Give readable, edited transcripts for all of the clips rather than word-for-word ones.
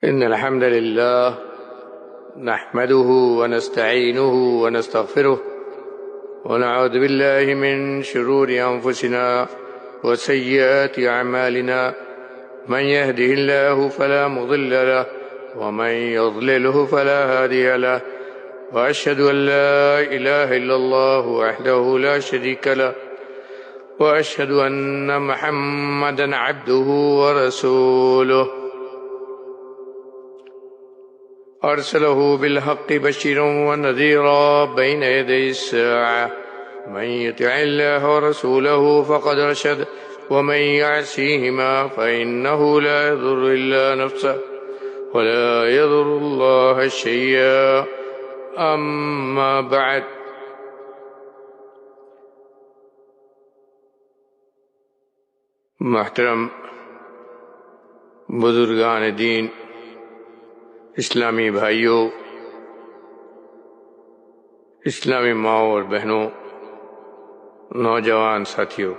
إن الحمد لله نحمده ونستعينه ونستغفره ونعوذ بالله من شرور أنفسنا وسيئات أعمالنا من يهده الله فلا مضل له ومن يضلله فلا هادي له وأشهد أن لا إله إلا الله وحده لا شريك له وأشهد أن محمدا عبده ورسوله أرسله بالحق بشيرا ونذيرا بين يدي الساعة من يطع الله ورسوله فقد رشد ومن يعصيهما فإنه لا يضر إلا نفسه ولا يضر الله شيئا أما بعد محترم بزرگان دین، اسلامی بھائیوں، اسلامی ماؤں اور بہنوں، نوجوان ساتھیوں،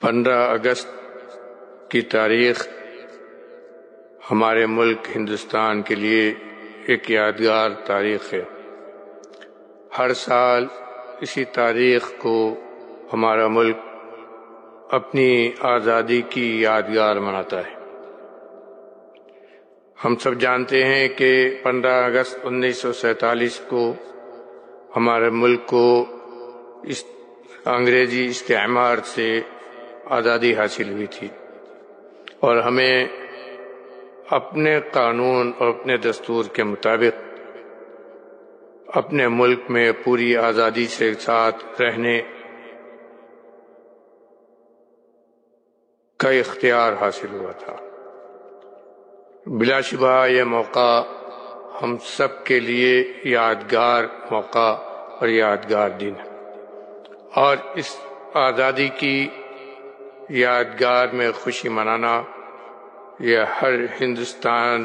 پندرہ اگست کی تاریخ ہمارے ملک ہندوستان کے لیے ایک یادگار تاریخ ہے۔ ہر سال اسی تاریخ کو ہمارا ملک اپنی آزادی کی یادگار مناتا ہے۔ ہم سب جانتے ہیں کہ 15 اگست 1947 کو ہمارے ملک کو اس انگریزی استعمار سے آزادی حاصل ہوئی تھی، اور ہمیں اپنے قانون اور اپنے دستور کے مطابق اپنے ملک میں پوری آزادی سے ساتھ رہنے کا اختیار حاصل ہوا تھا۔ بلا شبہ یہ موقع ہم سب کے لیے یادگار موقع اور یادگار دن ہے، اور اس آزادی کی یادگار میں خوشی منانا یہ ہر ہندوستان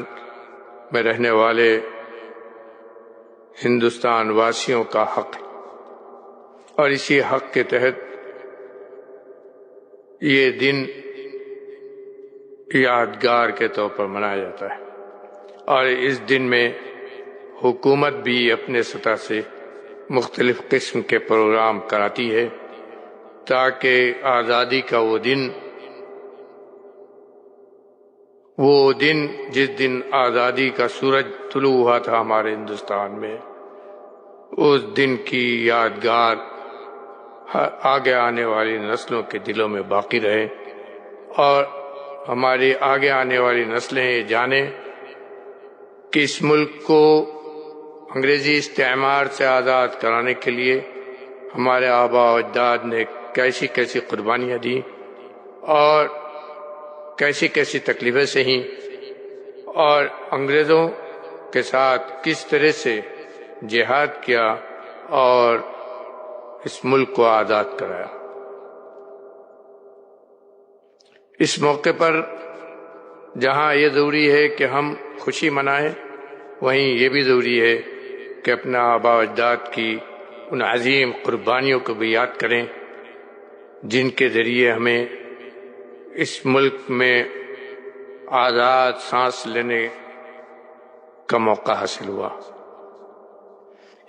میں رہنے والے ہندوستان واسیوں کا حق ہے، اور اسی حق کے تحت یہ دن یادگار کے طور پر منایا جاتا ہے، اور اس دن میں حکومت بھی اپنے سطح سے مختلف قسم کے پروگرام کراتی ہے تاکہ آزادی کا وہ دن جس دن آزادی کا سورج طلوع ہوا تھا ہمارے ہندوستان میں، اس دن کی یادگار آگے آنے والی نسلوں کے دلوں میں باقی رہے، اور ہماری آگے آنے والی نسلیں یہ جانیں کہ اس ملک کو انگریزی استعمار سے آزاد کرانے کے لیے ہمارے آباء و اجداد نے کیسی کیسی قربانیاں دیں اور کیسی کیسی تکلیفیں سہیں، اور انگریزوں کے ساتھ کس طرح سے جہاد کیا اور اس ملک کو آزاد کرایا۔ اس موقع پر جہاں یہ ضروری ہے کہ ہم خوشی منائیں، وہیں یہ بھی ضروری ہے کہ اپنا آباء و اجداد کی ان عظیم قربانیوں کو بھی یاد کریں جن کے ذریعے ہمیں اس ملک میں آزاد سانس لینے کا موقع حاصل ہوا۔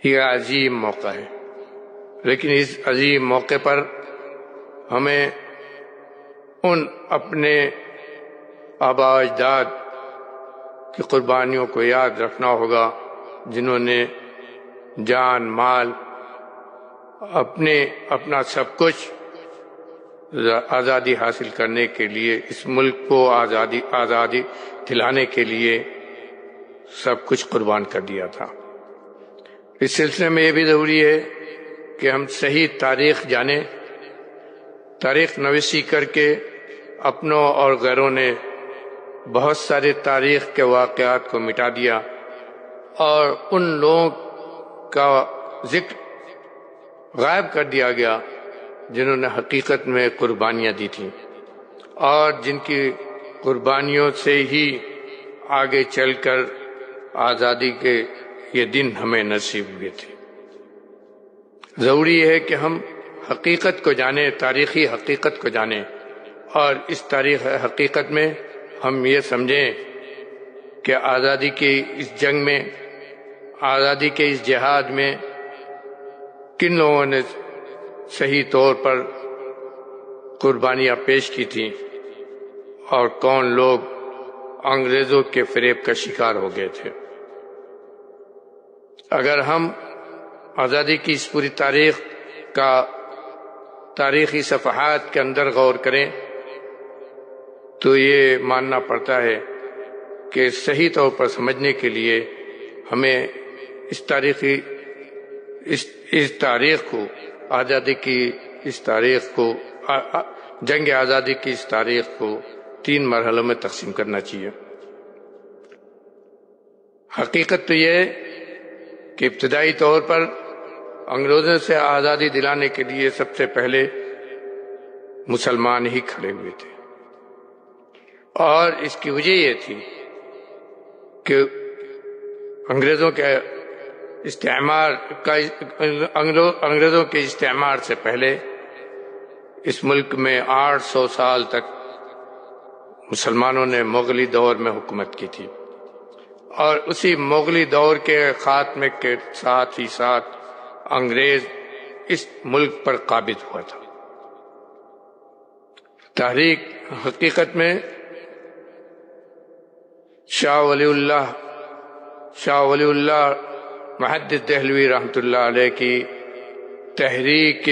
یہ عظیم موقع ہے، لیکن اس عظیم موقع پر ہمیں ان اپنے آباء و اجداد کی قربانیوں کو یاد رکھنا ہوگا جنہوں نے جان مال اپنا سب کچھ آزادی حاصل کرنے کے لیے، اس ملک کو آزادی دلانے کے لیے سب کچھ قربان کر دیا تھا۔ اس سلسلے میں یہ بھی ضروری ہے کہ ہم صحیح تاریخ جانیں۔ تاریخ نویسی کر کے اپنوں اور غیروں نے بہت سارے تاریخ کے واقعات کو مٹا دیا، اور ان لوگوں کا ذکر غائب کر دیا گیا جنہوں نے حقیقت میں قربانیاں دی تھیں، اور جن کی قربانیوں سے ہی آگے چل کر آزادی کے یہ دن ہمیں نصیب ہوئے تھے۔ ضروری ہے کہ ہم حقیقت کو جانیں، تاریخی حقیقت کو جانیں، اور اس تاریخ حقیقت میں ہم یہ سمجھیں کہ آزادی کی اس جنگ میں، آزادی کے اس جہاد میں کن لوگوں نے صحیح طور پر قربانیاں پیش کی تھیں اور کون لوگ انگریزوں کے فریب کا شکار ہو گئے تھے۔ اگر ہم آزادی کی اس پوری تاریخ کا تاریخی صفحات کے اندر غور کریں تو یہ ماننا پڑتا ہے کہ صحیح طور پر سمجھنے کے لیے ہمیں اس تاریخ کو، آزادی کی اس تاریخ کو، جنگ آزادی کی اس تاریخ کو 3 مرحلوں میں تقسیم کرنا چاہیے۔ حقیقت تو یہ ہے کہ ابتدائی طور پر انگریزوں سے آزادی دلانے کے لیے سب سے پہلے مسلمان ہی کھڑے ہوئے تھے، اور اس کی وجہ یہ تھی کہ انگریزوں کے استعمار سے پہلے اس ملک میں 800 سال تک مسلمانوں نے مغلی دور میں حکومت کی تھی، اور اسی مغلی دور کے خاتمے کے ساتھ ہی ساتھ انگریز اس ملک پر قابض ہوا تھا۔ تحریک حقیقت میں شاہ ولی اللہ محدث دہلوی رحمۃ اللہ علیہ کی تحریک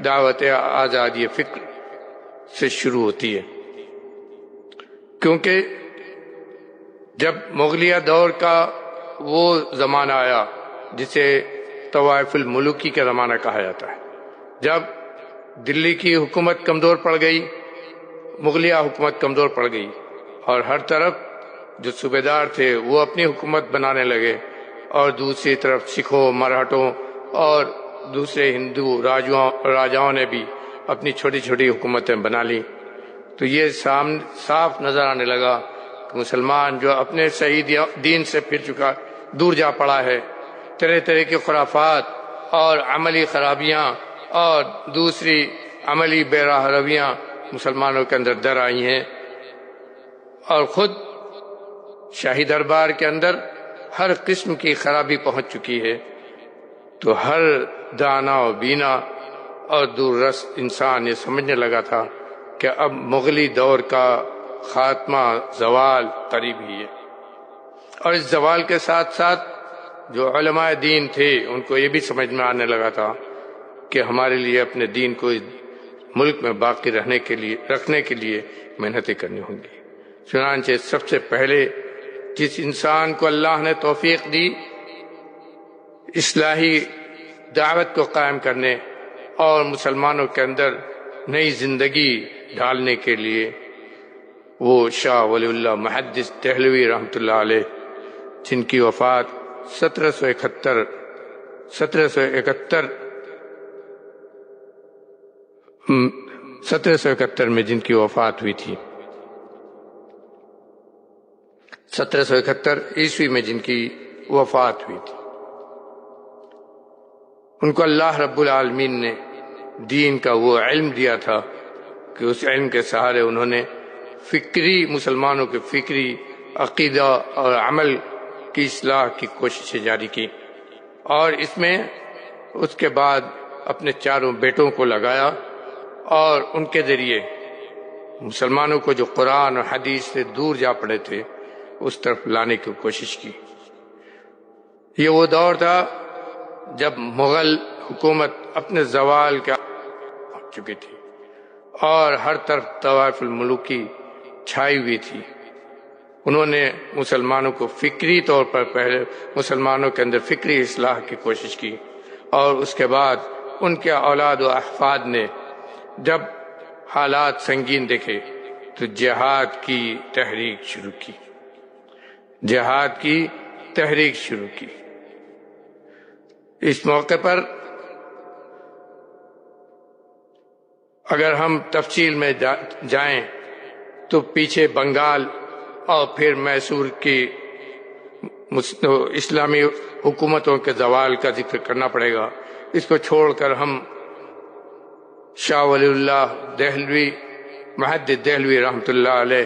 دعوت آزادی فکر سے شروع ہوتی ہے، کیونکہ جب مغلیہ دور کا وہ زمانہ آیا جسے طوائف الملوکی کا زمانہ کہا جاتا ہے، جب دلی کی حکومت کمزور پڑ گئی، مغلیہ حکومت کمزور پڑ گئی، اور ہر طرف جو صوبیدار تھے وہ اپنی حکومت بنانے لگے، اور دوسری طرف سکھوں، مراٹھوں اور دوسرے ہندو راجاؤں نے بھی اپنی چھوٹی چھوٹی حکومتیں بنا لی، تو یہ صاف نظر آنے لگا کہ مسلمان جو اپنے صحیح دین سے پھر چکا، دور جا پڑا ہے، طرح طرح کے خرافات اور عملی خرابیاں اور دوسری عملی بے راہ رویاں مسلمانوں کے اندر در آئی ہیں، اور خود شاہی دربار کے اندر ہر قسم کی خرابی پہنچ چکی ہے، تو ہر دانا و بینا اور دور رس انسان یہ سمجھنے لگا تھا کہ اب مغلی دور کا خاتمہ، زوال قریب ہی ہے، اور اس زوال کے ساتھ ساتھ جو علماء دین تھے ان کو یہ بھی سمجھ میں آنے لگا تھا کہ ہمارے لیے اپنے دین کو ملک میں باقی رکھنے کے لیے محنتیں کرنی ہوں گی۔ چنانچہ سب سے پہلے جس انسان کو اللہ نے توفیق دی اصلاحی دعوت کو قائم کرنے اور مسلمانوں کے اندر نئی زندگی ڈالنے کے لیے، وہ شاہ ولی اللہ محدث دہلوی رحمۃ اللہ علیہ، جن کی وفات 1771 میں جن کی وفات ہوئی تھی، 1771 عیسوی میں جن کی وفات ہوئی تھی، ان کو اللہ رب العالمین نے دین کا وہ علم دیا تھا کہ اس علم کے سہارے انہوں نے مسلمانوں کے فکری، عقیدہ اور عمل کی اصلاح کی کوششیں جاری کی، اور اس میں اس کے بعد اپنے 4 بیٹوں کو لگایا اور ان کے ذریعے مسلمانوں کو جو قرآن اور حدیث سے دور جا پڑے تھے اس طرف لانے کی کوشش کی۔ یہ وہ دور تھا جب مغل حکومت اپنے زوال کے پہنچ چکی تھی اور ہر طرف طوائف الملوکی چھائی ہوئی تھی۔ انہوں نے مسلمانوں کو فکری طور پر پہلے مسلمانوں کے اندر فکری اصلاح کی کوشش کی، اور اس کے بعد ان کے اولاد و احفاد نے جب حالات سنگین دیکھے تو جہاد کی تحریک شروع کی۔ اس موقع پر اگر ہم تفصیل میں جائیں تو پیچھے بنگال اور پھر میسور کی اسلامی حکومتوں کے زوال کا ذکر کرنا پڑے گا، اس کو چھوڑ کر ہم شاہ ولی اللہ دہلوی محدث دہلوی رحمۃ اللہ علیہ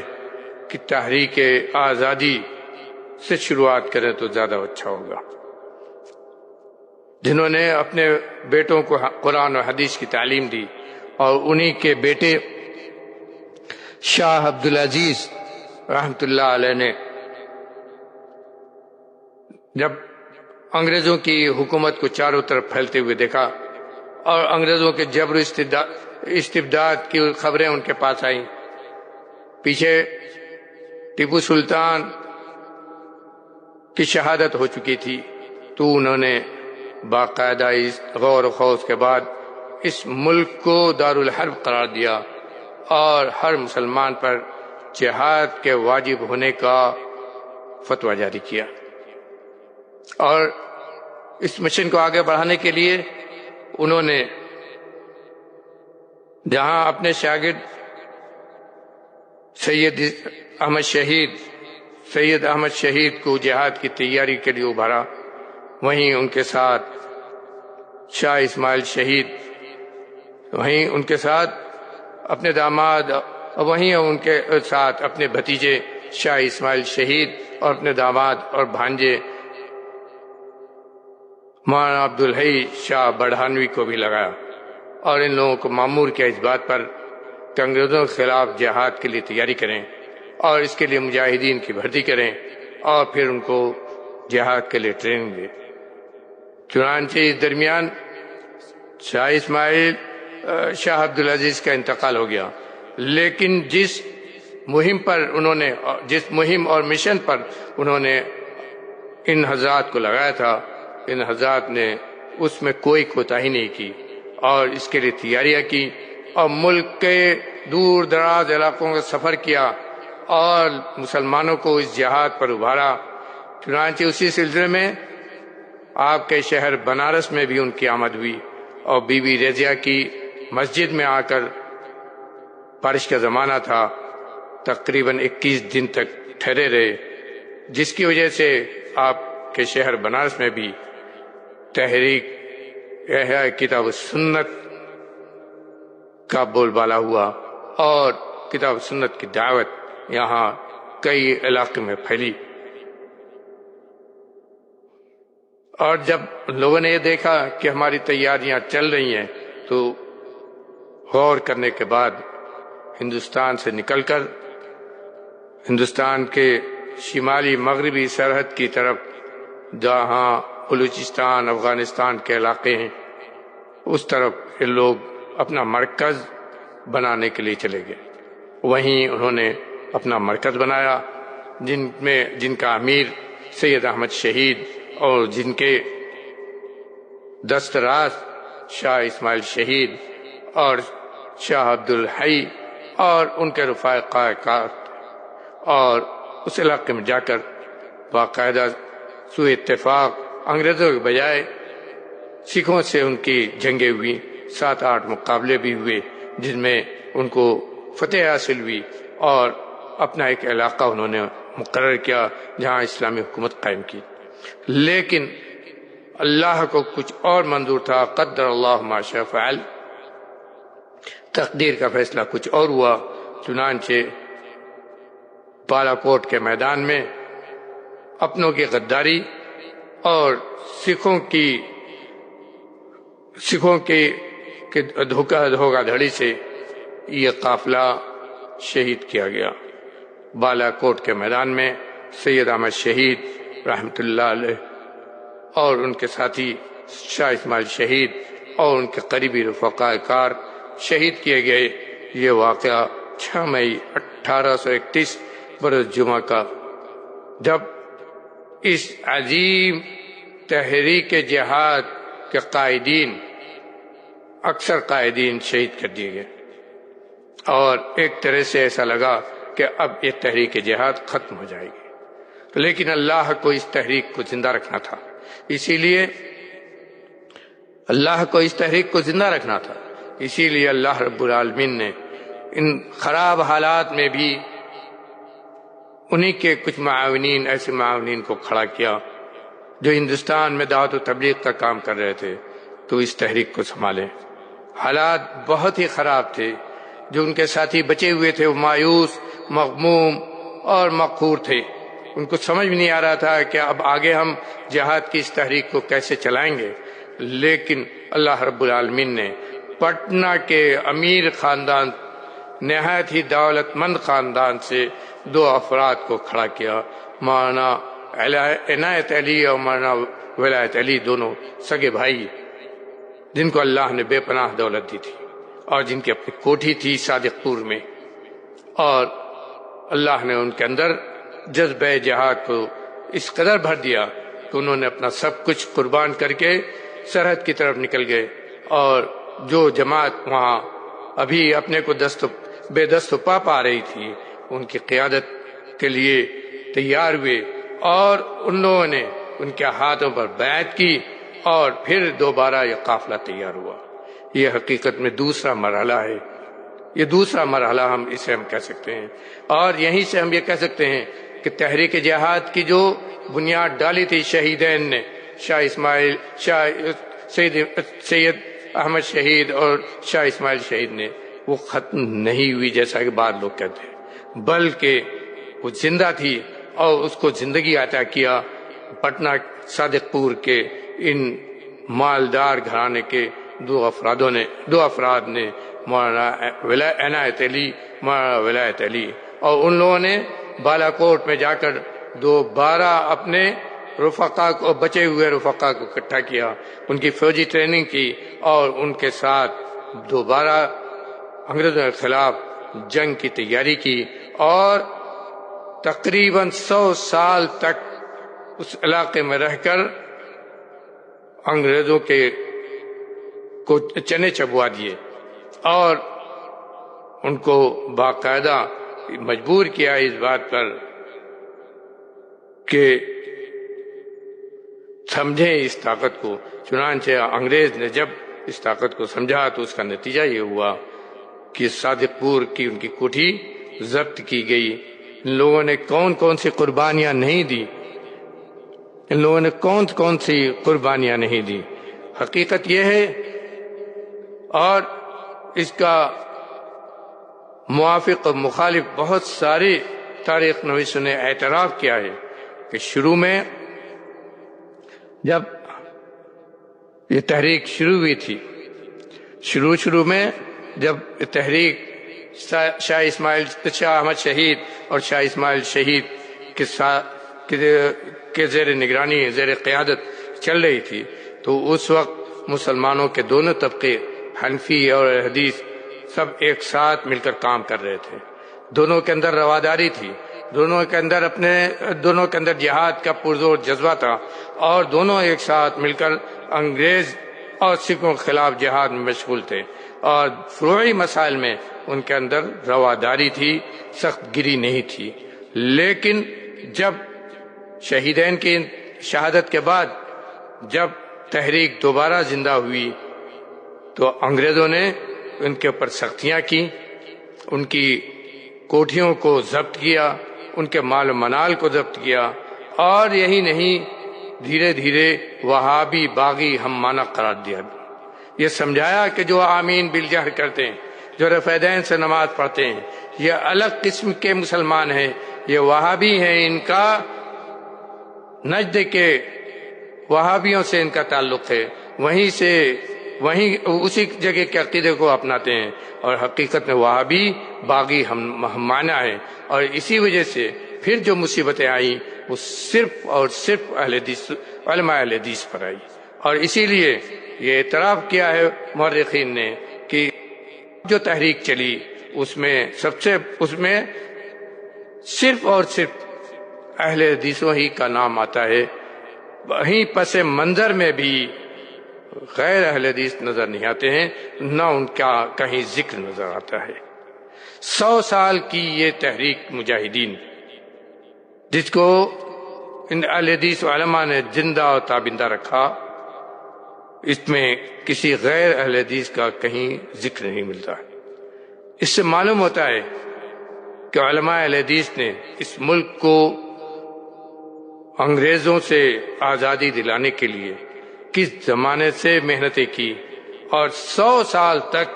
کی تحریک آزادی سے شروعات کریں تو زیادہ اچھا ہوگا، جنہوں نے اپنے بیٹوں کو قرآن و حدیث کی تعلیم دی، اور انہی کے بیٹے شاہ عبدالعزیز رحمۃ اللہ علیہ نے جب انگریزوں کی حکومت کو چاروں طرف پھیلتے ہوئے دیکھا اور انگریزوں کے جبر استبداد کی خبریں ان کے پاس آئیں، پیچھے ٹیپو سلطان کی شہادت ہو چکی تھی، تو انہوں نے باقاعدہ اس غور و خوض کے بعد اس ملک کو دارالحرب قرار دیا اور ہر مسلمان پر جہاد کے واجب ہونے کا فتویٰ جاری کیا، اور اس مشن کو آگے بڑھانے کے لیے انہوں نے جہاں اپنے شاگرد سید احمد شہید کو جہاد کی تیاری کے لیے ابھارا، وہیں ان کے ساتھ شاہ اسماعیل شہید، وہیں ان کے ساتھ اپنے داماد، وہیں ان کے ساتھ اپنے بھتیجے شاہ اسماعیل شہید اور اپنے داماد اور بھانجے مولانا عبدالحی شاہ بڑھانوی کو بھی لگایا، اور ان لوگوں کو مامور کیا اس بات پر کہ انگریزوں کے خلاف جہاد کے لیے تیاری کریں اور اس کے لیے مجاہدین کی بھرتی کریں اور پھر ان کو جہاد کے لیے ٹریننگ دیں۔ چنانچہ اس درمیان شاہ اسماعیل شاہ عبدالعزیز کا انتقال ہو گیا، لیکن جس مہم اور مشن پر انہوں نے ان حضرات کو لگایا تھا، ان حضرات نے اس میں کوئی کوتاہی نہیں کی اور اس کے لیے تیاریاں کی اور ملک کے دور دراز علاقوں کا سفر کیا اور مسلمانوں کو اس جہاد پر ابھارا۔ چنانچہ اسی سلسلے میں آپ کے شہر بنارس میں بھی ان کی آمد ہوئی اور بی بی رضیہ کی مسجد میں آ کر، بارش کا زمانہ تھا، تقریباً 21 دن تک ٹھہرے رہے، جس کی وجہ سے آپ کے شہر بنارس میں بھی تحریک احیاء کتاب و سنت کا بول بالا ہوا اور کتاب و سنت کی دعوت یہاں کئی علاقے میں پھیلی۔ اور جب لوگوں نے یہ دیکھا کہ ہماری تیاریاں چل رہی ہیں تو غور کرنے کے بعد ہندوستان سے نکل کر ہندوستان کے شمالی مغربی سرحد کی طرف، جہاں بلوچستان افغانستان کے علاقے ہیں، اس طرف یہ لوگ اپنا مرکز بنانے کے لیے چلے گئے۔ وہیں انہوں نے اپنا مرکز بنایا، جن کا امیر سید احمد شہید اور جن کے دستراز شاہ اسماعیل شہید اور شاہ عبدالحی اور ان کے رفقائے کار، اور اس علاقے میں جا کر باقاعدہ سوء اتفاق انگریزوں کے بجائے سکھوں سے ان کی جنگیں ہوئی، 7-8 مقابلے بھی ہوئے جن میں ان کو فتح حاصل ہوئی اور اپنا ایک علاقہ انہوں نے مقرر کیا جہاں اسلامی حکومت قائم کی۔ لیکن اللہ کو کچھ اور منظور تھا، قدر اللہ ما شاء فعل، تقدیر کا فیصلہ کچھ اور ہوا۔ چنانچہ بالا کوٹ کے میدان میں اپنوں کی غداری اور سکھوں کی دھوکہ دھڑی سے یہ قافلہ شہید کیا گیا۔ بالا کوٹ کے میدان میں سید احمد شہید رحمۃ اللہ علیہ اور ان کے ساتھی شاہ اسماعیل شہید اور ان کے قریبی رفقائے کار شہید کیے گئے۔ یہ واقعہ 6 مئی 1831 برس جمعہ کا، جب اس عظیم تحریک جہاد کے اکثر قائدین شہید کر دیے گئے، اور ایک طرح سے ایسا لگا کہ اب یہ تحریک جہاد ختم ہو جائے گی، لیکن اللہ کو اس تحریک کو زندہ رکھنا تھا، اسی لیے اللہ رب العالمین نے ان خراب حالات میں بھی انہی کے کچھ ایسے معاونین کو کھڑا کیا جو ہندوستان میں دعوت و تبلیغ کا کام کر رہے تھے، تو اس تحریک کو سنبھالیں۔ حالات بہت ہی خراب تھے، جو ان کے ساتھی بچے ہوئے تھے وہ مایوس، مغموم اور مقہور تھے۔ ان کو سمجھ بھی نہیں آ رہا تھا کہ اب آگے ہم جہاد کی اس تحریک کو کیسے چلائیں گے۔ لیکن اللہ رب العالمین نے پٹنہ کے امیر خاندان، نہایت ہی دولت مند خاندان سے 2 افراد کو کھڑا کیا، مولانا عنایت علی اور مولانا ولایت علی، دونوں سگے بھائی، جن کو اللہ نے بے پناہ دولت دی تھی اور جن کی اپنی کوٹھی تھی صادق پور میں، اور اللہ نے ان کے اندر جذبہ جہاد کو اس قدر بھر دیا کہ انہوں نے اپنا سب کچھ قربان کر کے سرحد کی طرف نکل گئے، اور جو جماعت وہاں ابھی اپنے کو بے دست و پا پا رہی تھی، ان کی قیادت کے لیے تیار ہوئے، اور ان لوگوں نے ان کے ہاتھوں پر بیعت کی، اور پھر دوبارہ یہ قافلہ تیار ہوا۔ یہ حقیقت میں دوسرا مرحلہ ہے، یہ دوسرا مرحلہ اسے ہم کہہ سکتے ہیں، اور یہیں سے ہم یہ کہہ سکتے ہیں کہ تحریک جہاد کی جو بنیاد ڈالی تھی شہیدین نے، سید احمد شہید اور شاہ اسماعیل شہید نے، وہ ختم نہیں ہوئی جیسا کہ بعض لوگ کہتے ہیں، بلکہ وہ زندہ تھی، اور اس کو زندگی عطا کیا پٹنہ صادق پور کے ان مالدار گھرانے کے 2 افراد نے، مولانا عنایت علی، مولانا ولایت علی، اور ان لوگوں نے بالا کوٹ میں جا کر دوبارہ اپنے رفقا کو، بچے ہوئے رفقا کو اکٹھا کیا، ان کی فوجی ٹریننگ کی، اور ان کے ساتھ دوبارہ انگریزوں کے خلاف جنگ کی تیاری کی، اور تقریباً 100 سال تک اس علاقے میں رہ کر انگریزوں کو چنے چبوا دیے، اور ان کو باقاعدہ مجبور کیا اس بات پر کہ سمجھیں اس طاقت کو۔ چنانچہ انگریز نے جب اس طاقت کو سمجھا تو اس کا نتیجہ یہ ہوا کہ صادق پور کی ان کی کوٹھی ضبط کی گئی۔ ان لوگوں نے کون کون سی قربانیاں نہیں دی، ان لوگوں نے کون کون سی قربانیاں نہیں دی، حقیقت یہ ہے، اور اس کا موافق اور مخالف بہت سارے تاریخ نویسوں نے اعتراف کیا ہے کہ شروع میں جب یہ تحریک شروع ہوئی تھی، شروع میں جب تحریک شاہ احمد شہید اور شاہ اسماعیل شہید کے زیر نگرانی، زیر قیادت چل رہی تھی، تو اس وقت مسلمانوں کے دونوں طبقے، حنفی اور حدیث، سب ایک ساتھ مل کر کام کر رہے تھے۔ دونوں کے اندر رواداری تھی، دونوں کے اندر جہاد کا پرزور جذبہ تھا، اور دونوں ایک ساتھ مل کر انگریز اور سکھوں کے خلاف جہاد میں مشغول تھے، اور فروعی مسائل میں ان کے اندر رواداری تھی، سخت گری نہیں تھی۔ لیکن جب شہیدین کی شہادت کے بعد جب تحریک دوبارہ زندہ ہوئی تو انگریزوں نے ان کے اوپر سختیاں کی، ان کی کوٹھیوں کو ضبط کیا، ان کے مال و منال کو ضبط کیا، اور یہی نہیں، دھیرے دھیرے وہابی باغی ہم مانا قرار دیا، یہ سمجھایا کہ جو آمین بالجہر کرتے ہیں، جو رفعین سے نماز پڑھتے ہیں، یہ الگ قسم کے مسلمان ہیں، یہ وہابی ہیں، ان کا نجد کے وہابیوں سے ان کا تعلق ہے، وہیں اسی جگہ کے عقیدے کو اپناتے ہیں، اور حقیقت میں وہابی باغی ہم مانا ہے، اور اسی وجہ سے پھر جو مصیبتیں آئیں وہ صرف اور صرف علماء اہل حدیث پر آئی، اور اسی لیے یہ اعتراف کیا ہے مورخین نے کہ جو تحریک چلی اس میں صرف اور صرف اہل حدیثوں ہی کا نام آتا ہے، وہیں پس منظر میں بھی غیر اہل حدیث نظر نہیں آتے ہیں، نہ ان کا کہیں ذکر نظر آتا ہے۔ 100 سال کی یہ تحریک مجاہدین، جس کو ان اہل حدیث علماء نے زندہ اور تابندہ رکھا، اس میں کسی غیر اہل حدیث کا کہیں ذکر نہیں ملتا۔ اس سے معلوم ہوتا ہے کہ علماء اہل حدیث نے اس ملک کو انگریزوں سے آزادی دلانے کے لیے کس زمانے سے محنتیں کی، اور 100 سال تک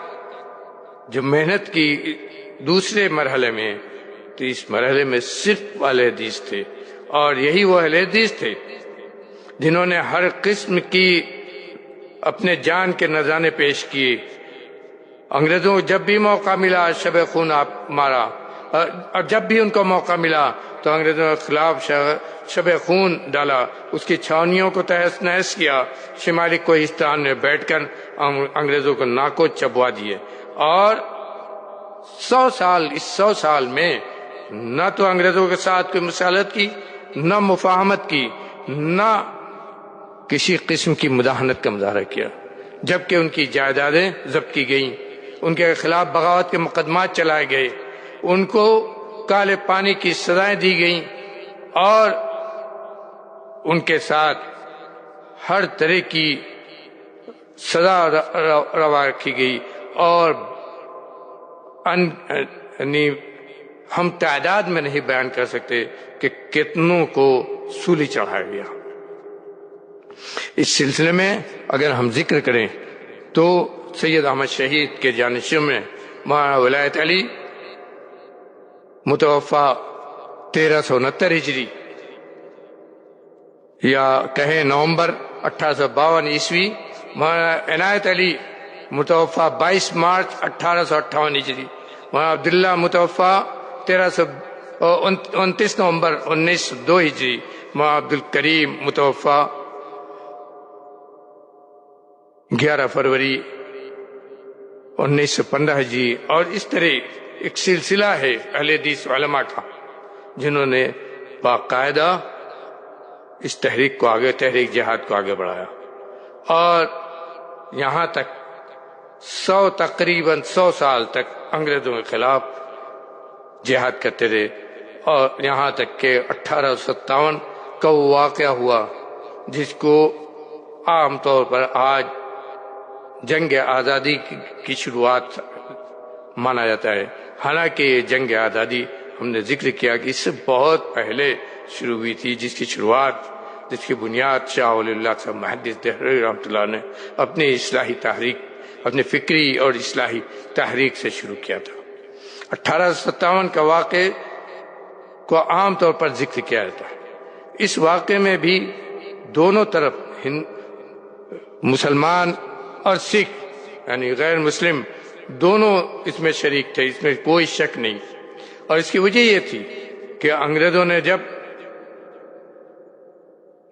جو محنت کی دوسرے مرحلے میں، تو اس مرحلے میں صرف اہل حدیث تھے، اور یہی وہ اہل حدیث تھے جنہوں نے ہر قسم کی اپنے جان کے نذرانے پیش کیے۔ انگریزوں کو جب بھی موقع ملا شب خون مارا، اور جب بھی ان کو موقع ملا تو انگریزوں کے خلاف شب خون ڈالا، اس کی چھاونیوں کو تہس نہس کیا، شمالی کوہستان میں بیٹھ کر انگریزوں کو ناکو چبوا دیے۔ اور 100 سال میں نہ تو انگریزوں کے ساتھ کوئی مصالحت کی، نہ مفاہمت کی، نہ کسی قسم کی مداہنت کا مظاہرہ کیا، جبکہ ان کی جائیدادیں ضبط کی گئیں، ان کے خلاف بغاوت کے مقدمات چلائے گئے، ان کو کالے پانی کی سزائیں دی گئیں، اور ان کے ساتھ ہر طرح کی سزا روا رکھی گئی، اور یعنی ہم تعداد میں نہیں بیان کر سکتے کہ کتنوں کو سولی چڑھایا گیا۔ اس سلسلے میں اگر ہم ذکر کریں تو سید احمد شہید کے جانشینوں میں مولانا ولایت علی متوفی 1369 ہجری، یا کہیں نومبر 1852 عیسوی، مولانا عنایت علی متوفی 22 مارچ 1858 ہجری، مولانا عبداللہ متوفی 29 نومبر 1902 ہجری، مولانا عبدالکریم متوفی 11 فروری 1915 ہجری۔ اور اس طرح ایک سلسلہ ہے اہل حدیث علماء کا جنہوں نے باقاعدہ اس تحریک جہاد کو آگے بڑھایا، اور یہاں تک تقریباً 100 سال تک انگریزوں کے خلاف جہاد کرتے رہے، اور یہاں تک کہ 1857 کا وہ واقعہ ہوا جس کو عام طور پر آج جنگ آزادی کی شروعات مانا جاتا ہے، حالانکہ یہ جنگ آزادی ہم نے ذکر کیا کہ اس سے بہت پہلے شروع ہوئی تھی، جس کی بنیاد شاہ ولی اللہ صاحب محدث دہلوی رحمۃ اللہ نے اپنی اصلاحی تحریک، اپنی فکری اور اصلاحی تحریک سے شروع کیا تھا۔ 1857 کا واقعے کو عام طور پر ذکر کیا جاتا ہے۔ اس واقعے میں بھی دونوں طرف مسلمان اور سکھ یعنی غیر مسلم دونوں اس میں شریک تھے، اس میں کوئی شک نہیں، اور اس کی وجہ یہ تھی کہ انگریزوں نے جب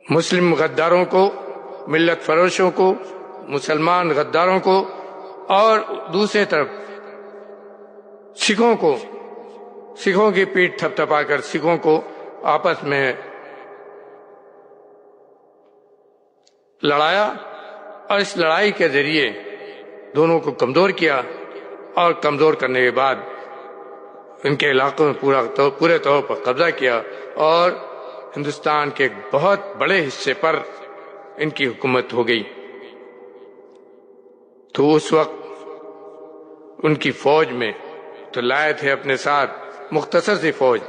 مسلم غداروں کو، ملت فروشوں کو، مسلمان غداروں کو، اور دوسرے طرف سکھوں کی پیٹھ تھپ تھپا کر سکھوں کو آپس میں لڑایا، اور اس لڑائی کے ذریعے دونوں کو کمزور کیا، اور کمزور کرنے کے بعد ان کے علاقوں میں پورے طور پر قبضہ کیا، اور ہندوستان کے ایک بہت بڑے حصے پر ان کی حکومت ہو گئی۔ تو اس وقت ان کی فوج میں تو لائے تھے اپنے ساتھ مختصر سی فوج،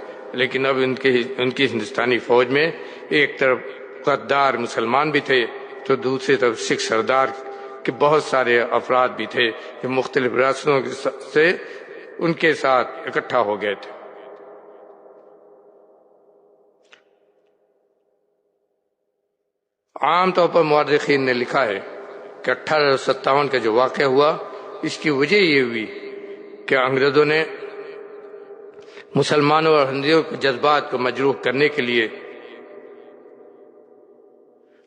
لیکن اب ان کی ہندوستانی فوج میں ایک طرف غدار مسلمان بھی تھے، تو دوسری طرف سکھ سردار کے بہت سارے افراد بھی تھے جو مختلف ریاستوں سے ان کے ساتھ اکٹھا ہو گئے تھے۔ عام طور پر مورخین نے لکھا ہے کہ 1857 کا جو واقعہ ہوا، اس کی وجہ یہ ہوئی کہ انگریزوں نے مسلمانوں اور ہندوؤں کے جذبات کو مجروح کرنے کے لیے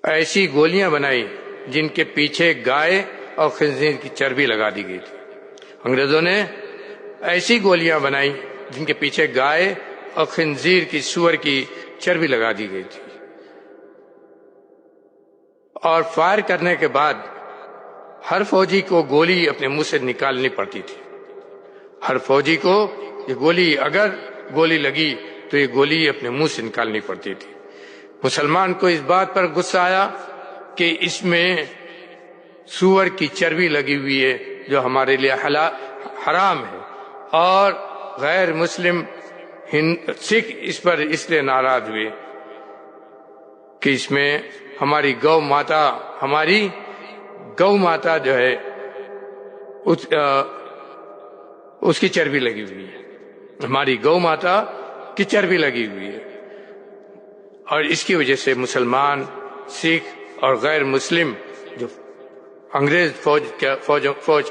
ایسی گولیاں بنائی جن کے پیچھے گائے اور خنزیر کی چربی لگا دی گئی تھی۔ انگریزوں نے ایسی گولیاں بنائی جن کے پیچھے گائے اور خنزیر کی سور کی چربی لگا دی گئی تھی، اور فائر کرنے کے بعد ہر فوجی کو گولی اپنے منہ سے نکالنی پڑتی تھی۔ ہر فوجی کو یہ اگر گولی لگی تو یہ گولی اپنے منہ سے نکالنی پڑتی تھی۔ مسلمان کو اس بات پر غصہ آیا کہ اس میں سور کی چربی لگی ہوئی ہے جو ہمارے لیے حرام ہے، اور غیر مسلم سکھ اس پر اس لیے ناراض ہوئے کہ اس میں ہماری گو ماتا جو ہے اس کی چربی لگی ہوئی ہے، ہماری گو ماتا کی چربی لگی ہوئی ہے، اور اس کی وجہ سے مسلمان، سکھ اور غیر مسلم جو انگریز فوج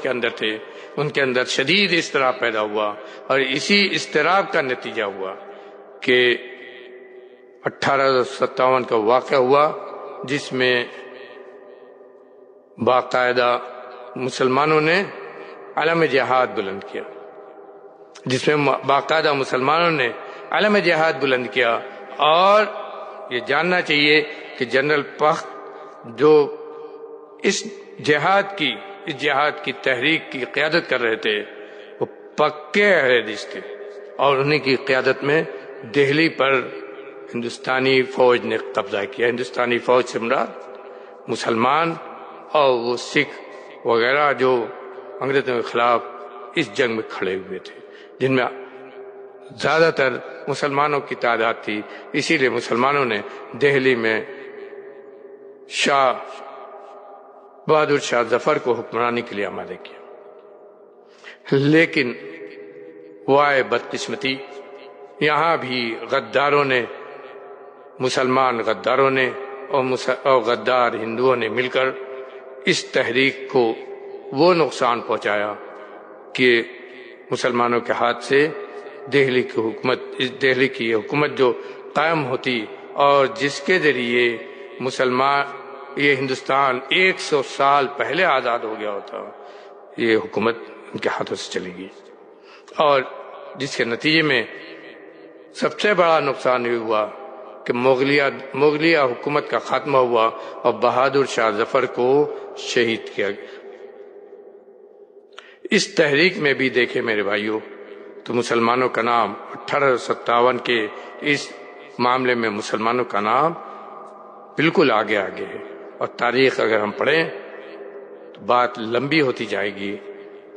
کے اندر تھے، ان کے اندر شدید اضطراب پیدا ہوا، اور اسی اضطراب کا نتیجہ ہوا کہ 1857 کا واقعہ ہوا، جس میں باقاعدہ مسلمانوں نے علم جہاد بلند کیا، اور یہ جاننا چاہیے کہ جنرل پخت جو اس جہاد کی تحریک کی قیادت کر رہے تھے، وہ پکے اہل حدیث تھے، اور انہیں کی قیادت میں دہلی پر ہندوستانی فوج نے قبضہ کیا۔ ہندوستانی فوج سے مراد مسلمان اور وہ سکھ وغیرہ جو انگریزوں کے خلاف اس جنگ میں کھڑے ہوئے تھے، جن میں زیادہ تر مسلمانوں کی تعداد تھی۔ اسی لیے مسلمانوں نے دہلی میں بہادر شاہ ظفر کو حکمرانی کے لیے آمادہ کیا، لیکن وائے بدقسمتی، یہاں بھی مسلمان غداروں نے اور غدار ہندوؤں نے مل کر اس تحریک کو وہ نقصان پہنچایا کہ مسلمانوں کے ہاتھ سے دہلی کی حکومت جو قائم ہوتی، اور جس کے ذریعے یہ ہندوستان 100 سال پہلے آزاد ہو گیا ہوتا، یہ حکومت ان کے ہاتھوں سے چلی گئی، اور جس کے نتیجے میں سب سے بڑا نقصان یہ ہوا کہ مغلیہ حکومت کا خاتمہ ہوا اور بہادر شاہ ظفر کو شہید کیا گیا۔ اس تحریک میں بھی دیکھیں میرے بھائیوں تو مسلمانوں کا نام 1857 کے اس معاملے میں مسلمانوں کا نام بالکل آگے ہے، اور تاریخ اگر ہم پڑھیں تو بات لمبی ہوتی جائے گی۔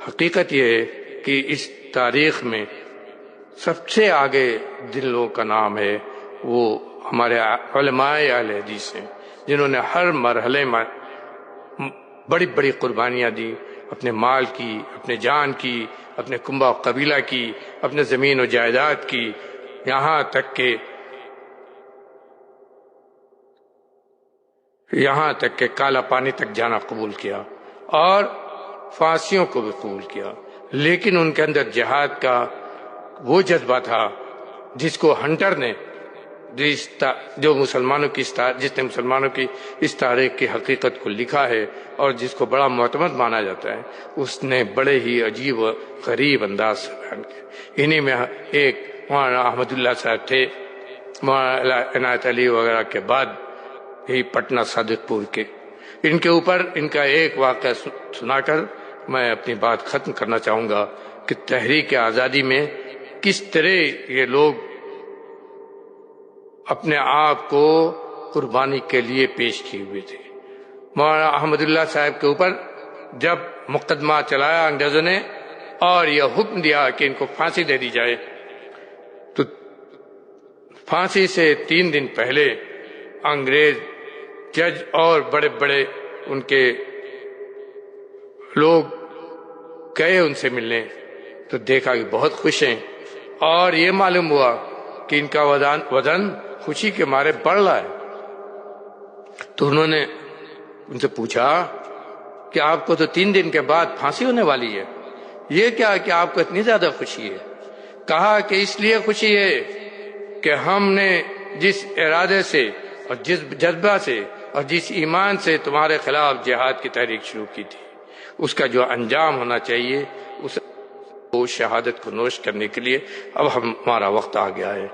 حقیقت یہ ہے کہ اس تاریخ میں سب سے آگے جن لوگوں کا نام ہے وہ ہمارے علماء اہل حدیث ہیں، جنہوں نے ہر مرحلے میں بڑی بڑی قربانیاں دی، اپنے مال کی، اپنے جان کی، اپنے کنبہ و قبیلہ کی، اپنے زمین و جائیداد کی، یہاں تک کہ کالا پانی تک جانا قبول کیا اور پھانسیوں کو بھی قبول کیا، لیکن ان کے اندر جہاد کا وہ جذبہ تھا جس کو ہنٹر نے جس نے مسلمانوں کی اس تاریخ کی حقیقت کو لکھا ہے اور جس کو بڑا معتمد مانا جاتا ہے، اس نے بڑے ہی عجیب و غریب انداز سے بیان کیا۔ انہی میں ایک مولانا احمد اللہ صاحب تھے، مولانا عنایت علی وغیرہ کے بعد یہی پٹنہ صادق پور کے۔ ان کے اوپر ان کا ایک واقعہ سنا کر میں اپنی بات ختم کرنا چاہوں گا کہ تحریک آزادی میں کس طرح یہ لوگ اپنے آپ کو قربانی کے لیے پیش کیے ہوئے تھے۔ مولانا احمد اللہ صاحب کے اوپر جب مقدمہ چلایا انگریزوں نے اور یہ حکم دیا کہ ان کو پھانسی دے دی جائے، تو پھانسی سے 3 دن پہلے انگریز جج اور بڑے بڑے ان کے لوگ گئے ان سے ملنے، تو دیکھا کہ بہت خوش ہیں، اور یہ معلوم ہوا کہ ان کا وزن خوشی کے مارے بڑھ رہا ہے۔ تو انہوں نے ان سے پوچھا کہ آپ کو تو 3 دن کے بعد پھانسی ہونے والی ہے، یہ کیا کہ آپ کو اتنی زیادہ خوشی ہے؟ کہا کہ اس لیے خوشی ہے کہ ہم نے جس ارادے سے اور جس جذبہ سے اور جس ایمان سے تمہارے خلاف جہاد کی تحریک شروع کی تھی، اس کا جو انجام ہونا چاہیے، اس شہادت کو نوش کرنے کے لیے اب ہمارا وقت آ گیا ہے۔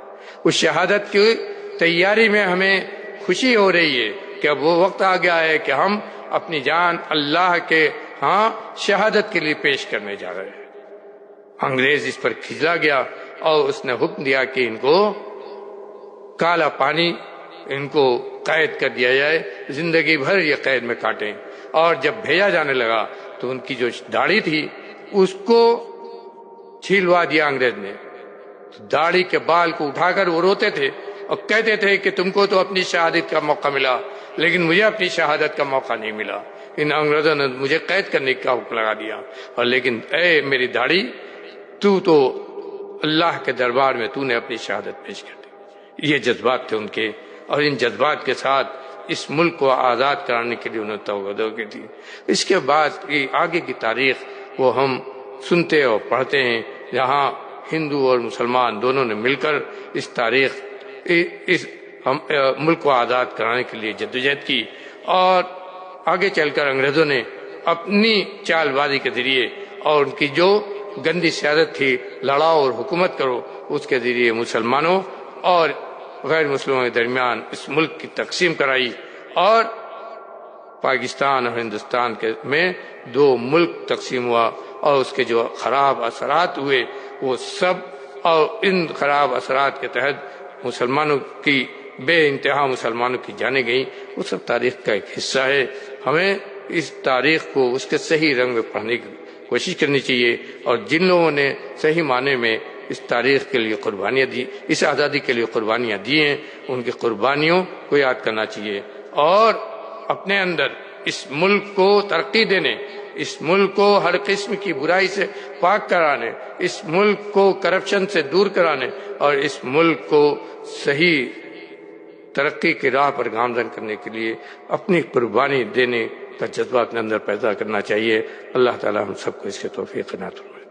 اس شہادت کی تیاری میں ہمیں خوشی ہو رہی ہے کہ اب وہ وقت آ گیا ہے کہ ہم اپنی جان اللہ کے ہاں شہادت کے لیے پیش کرنے جا رہے ہیں۔ انگریز اس پر کھجلا گیا اور اس نے حکم دیا کہ ان کو کالا پانی، ان کو قید کر دیا جائے، زندگی بھر یہ قید میں کاٹیں۔ اور جب بھیجا جانے لگا تو ان کی جو داڑھی تھی اس کو چھیلوا دیا انگریز نے۔ داڑھی کے بال کو اٹھا کر وہ روتے تھے اور کہتے تھے کہ تم کو تو اپنی شہادت کا موقع ملا، لیکن مجھے اپنی شہادت کا موقع نہیں ملا. ان انگریزوں نے مجھے قید کرنے کا حکم لگا دیا. اور لیکن اے میری داڑھی، تو اللہ کے دربار میں تو نے اپنی شہادت پیش کر دی. یہ جذبات تھے ان کے، اور ان جذبات کے ساتھ اس ملک کو آزاد کرانے کے لیے انہوں نے توغہ کی تھی. اس کے بعد کی آگے کی تاریخ وہ ہم سنتے اور پڑھتے ہیں، جہاں ہندو اور مسلمان دونوں نے مل کر اس تاریخ اس ملک کو آزاد کرانے کے لیے جدوجہد کی. اور آگے چل کر انگریزوں نے اپنی چال بازی کے ذریعے اور ان کی جو گندی سیاست تھی، لڑاؤ اور حکومت کرو، اس کے ذریعے مسلمانوں اور غیر مسلموں کے درمیان اس ملک کی تقسیم کرائی. اور پاکستان اور ہندوستان میں دو ملک تقسیم ہوا، اور اس کے جو خراب اثرات ہوئے وہ سب، اور ان خراب اثرات کے تحت مسلمانوں کی بے انتہا مسلمانوں کی جانیں گئیں، وہ سب تاریخ کا ایک حصہ ہے. ہمیں اس تاریخ کو اس کے صحیح رنگ میں پڑھنے کی کوشش کرنی چاہیے، اور جن لوگوں نے صحیح معنی میں اس تاریخ کے لیے قربانیاں دی، اس آزادی کے لیے قربانیاں دی ہیں، ان کی قربانیوں کو یاد کرنا چاہیے، اور اپنے اندر اس ملک کو ترقی دینے، اس ملک کو ہر قسم کی برائی سے پاک کرانے، اس ملک کو کرپشن سے دور کرانے، اور اس ملک کو صحیح ترقی کی راہ پر گامزن کرنے کے لیے اپنی قربانی دینے کا جذبہ اپنے اندر پیدا کرنا چاہیے. اللہ تعالی ہم سب کو اس کے توفیق عنایت فرمائے.